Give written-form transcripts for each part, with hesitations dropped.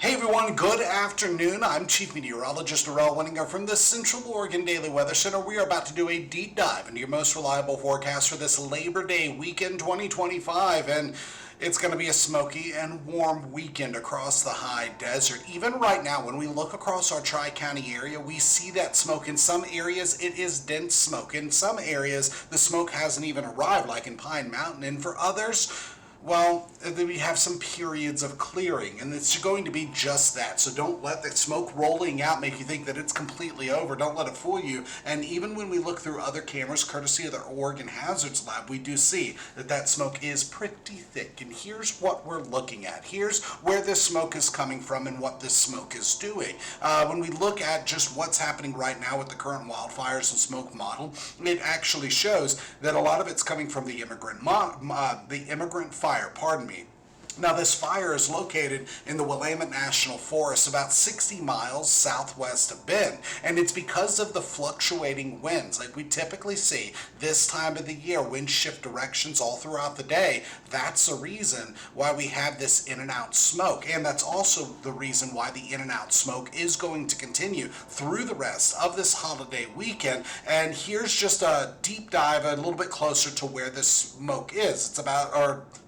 Hey everyone, good afternoon. I'm Chief Meteorologist Norel Winninger from the Central Oregon Daily Weather Center. We are about to do a deep dive into your most reliable forecast for this Labor Day weekend 2025, and it's going to be a smoky and warm weekend across the high desert. Even right now, when we look across our Tri-County area, we see that smoke. In some areas, it is dense smoke. In some areas, the smoke hasn't even arrived, like in Pine Mountain, and for others, well, we have some periods of clearing, and it's going to be just that. So don't let the smoke rolling out make you think that it's completely over. Don't let it fool you. And even when we look through other cameras, courtesy of the Oregon Hazards Lab, we do see that that smoke is pretty thick. And here's what we're looking at. Here's where this smoke is coming from and what this smoke is doing. When we look at just what's happening right now with the current wildfires and smoke model, it actually shows that a lot of it's coming from the Emigrant Fire. Now, this fire is located in the Willamette National Forest, about 60 miles southwest of Bend, and it's because of the fluctuating winds. Like we typically see this time of the year, winds shift directions all throughout the day. That's the reason why we have this in and out smoke, and that's also the reason why the in and out smoke is going to continue through the rest of this holiday weekend. And here's just a deep dive a little bit closer to where this smoke is.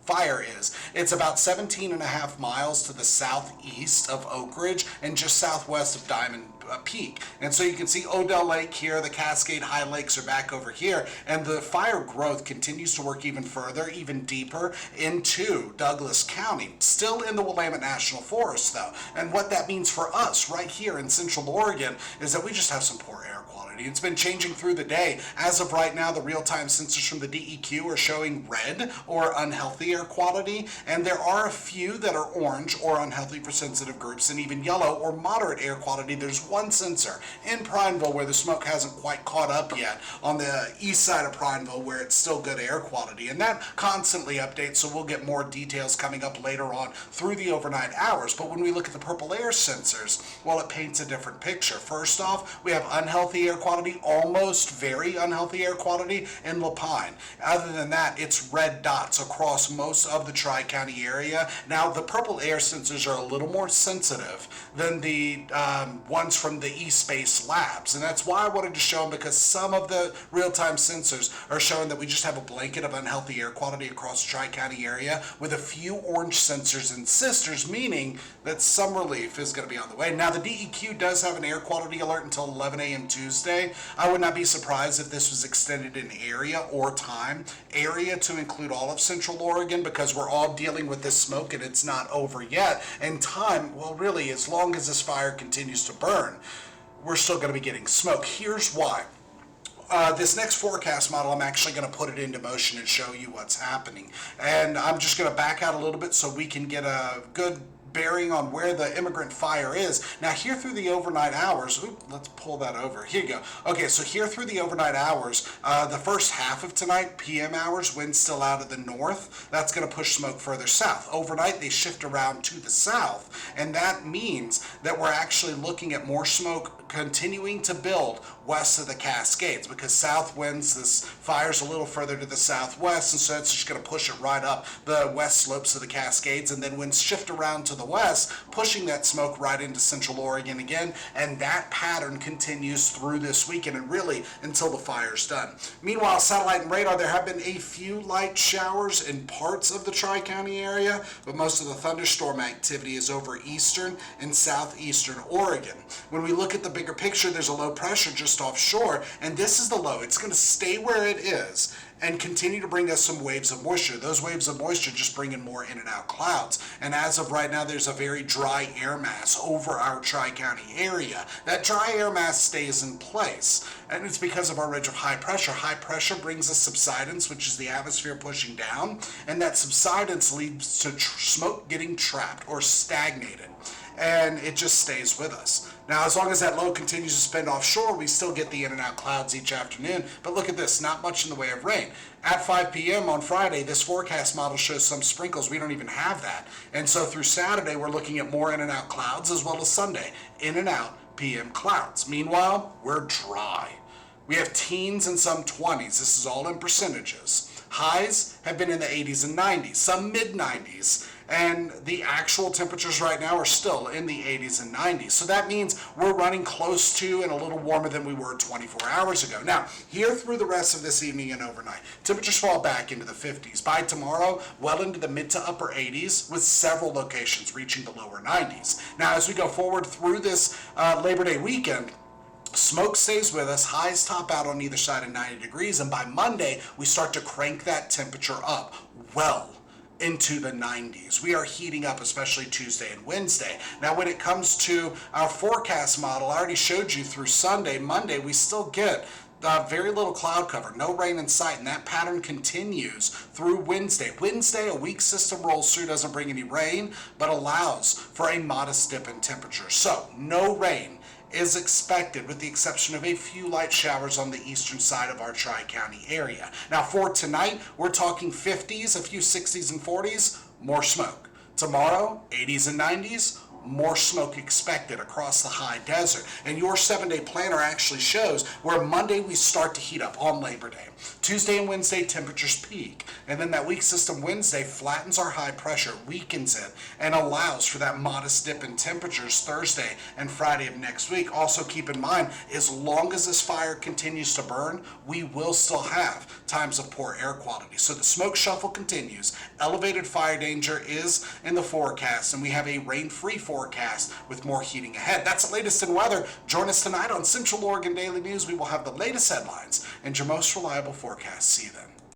Fire is. It's about 17 and a half miles to the southeast of Oak Ridge and just southwest of Diamond Peak. And so you can see Odell Lake here, the Cascade High Lakes are back over here, and the fire growth continues to work even further, even deeper into Douglas County, still in the Willamette National Forest though. And what that means for us right here in Central Oregon is that we just have some poor air quality. It's been changing through the day. As of right now, the real-time sensors from the DEQ are showing red or unhealthy air quality, and there are a few that are orange or unhealthy for sensitive groups, and even yellow or moderate air quality. There's one sensor in Prineville where the smoke hasn't quite caught up yet, on the east side of Prineville where it's still good air quality, and that constantly updates, so we'll get more details coming up later on through the overnight hours. But when we look at the purple air sensors, well, it paints a different picture. First off, we have unhealthy air quality, almost very unhealthy air quality in Lapine. Other than that, it's red dots across most of the Tri-County area. Now, the purple air sensors are a little more sensitive than the ones from the East Space Labs, and that's why I wanted to show them, because some of the real-time sensors are showing that we just have a blanket of unhealthy air quality across the Tri-County area with a few orange sensors and sisters, meaning that some relief is going to be on the way. Now, the DEQ does have an air quality alert until 11 a.m. Tuesday. I would not be surprised if this was extended in area or time. Area to include all of Central Oregon, because we're all dealing with this smoke and it's not over yet. And time, well, really, as long as this fire continues to burn, we're still going to be getting smoke. Here's why. This next forecast model, I'm actually going to put it into motion and show you what's happening. And I'm just going to back out a little bit so we can get a good bearing on where the Emigrant Fire is. Now, here through the overnight hours, let's pull that over. Here you go. Okay, so here through the overnight hours, the first half of tonight, PM hours, winds still out of the north. That's going to push smoke further south. Overnight, they shift around to the south, and that means that we're actually looking at more smoke continuing to build west of the Cascades, because south winds, this fire's a little further to the southwest, and so it's just going to push it right up the west slopes of the Cascades, and then winds shift around to the west, pushing that smoke right into Central Oregon again, and that pattern continues through this weekend and really until the fire's done. Meanwhile, satellite and radar, there have been a few light showers in parts of the Tri-County area, but most of the thunderstorm activity is over eastern and southeastern Oregon. When we look at the bigger picture, there's a low pressure just offshore, and this is the low. It's going to stay where it is and continue to bring us some waves of moisture. Those waves of moisture just bring in more in and out clouds. And as of right now, there's a very dry air mass over our Tri-County area. That dry air mass stays in place, and it's because of our ridge of high pressure. High pressure brings us subsidence, which is the atmosphere pushing down, and that subsidence leads to smoke getting trapped or stagnated, and it just stays with us. Now, as long as that low continues to spin offshore, we still get the in and out clouds each afternoon. But look at this, not much in the way of rain. At 5 p.m. on Friday, this forecast model shows some sprinkles. We don't even have that. And so through Saturday, we're looking at more in and out clouds, as well as Sunday, in and out PM clouds. Meanwhile, we're dry. We have teens and some 20s. This is all in percentages. Highs have been in the 80s and 90s, some mid-90s, and the actual temperatures right now are still in the 80s and 90s. So that means we're running close to and a little warmer than we were 24 hours ago. Now, here through the rest of this evening and overnight, temperatures fall back into the 50s. By tomorrow, well into the mid to upper 80s, with several locations reaching the lower 90s. Now, as we go forward through this Labor Day weekend, smoke stays with us, highs top out on either side of 90 degrees, and by Monday, we start to crank that temperature up well into the 90s. We are heating up, especially Tuesday and Wednesday. Now, when it comes to our forecast model, I already showed you through Sunday. Monday, we still get very little cloud cover, no rain in sight, and that pattern continues through Wednesday. Wednesday, a weak system rolls through, doesn't bring any rain, but allows for a modest dip in temperature. So, no rain is expected, with the exception of a few light showers on the eastern side of our Tri-County area. Now, for tonight, we're talking 50s, a few 60s and 40s, more smoke. Tomorrow, 80s and 90s, more smoke expected across the high desert. And your 7-day planner actually shows where Monday we start to heat up on Labor Day. Tuesday and Wednesday temperatures peak, and then that weak system Wednesday flattens our high pressure, weakens it, and allows for that modest dip in temperatures Thursday and Friday of next week. Also keep in mind, as long as this fire continues to burn, we will still have times of poor air quality. So the smoke shuffle continues. Elevated fire danger is in the forecast, and we have a rain-free forecast with more heating ahead. That's the latest in weather. Join us tonight on Central Oregon Daily News. We will have the latest headlines and your most reliable forecast. See you then.